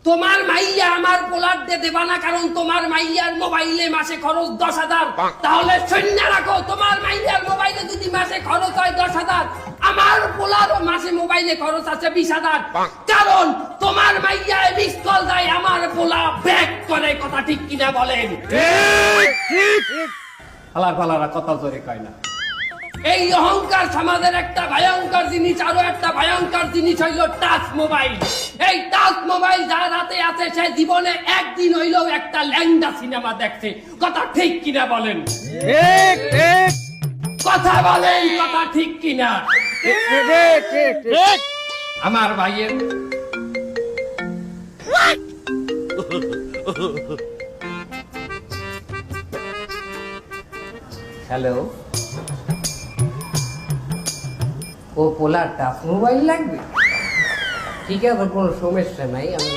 তোমার মাইয়া আমার পোলার দিয়ে দেবা না, কারণ তোমার মাইয়ার মোবাইলে মাসে খরচ 10,000। তাহলে শূন্য রাখো, তোমার মাইয়ার মোবাইলে যদি মাসে খরচ হয় 10,000, আমার পোলারও মাসে মোবাইলে খরচ আছে 20,000। কারণ তোমার মাইয়া মিস কল দেয়, আমার পোলা ব্যাক করে। কথা ঠিক কিনা বলেন? হালার ফালারা কথা জোরে কয় না। এই অহংকার সমাজের একটা ভয়ঙ্কর জিনিস। আরো একটা ভয়ঙ্কর জিনিস হইল টাচ মোবাইল। এই টাচ মোবাইল যার হাতে আছে সে জীবনে একদিন হইলেও একটা ল্যাংডা সিনেমা দেখছে। কথা ঠিক কিনা বলেন? ঠিক ঠিক কথা বলেন, কথা ঠিক কিনা? ঠিক ঠিক ঠিক আমার ভাইয়ের হ্যালো, ও পোলার টাচ মোবাইল লাগবে? ঠিক আছে, কোনো সমস্যা নাই। আমি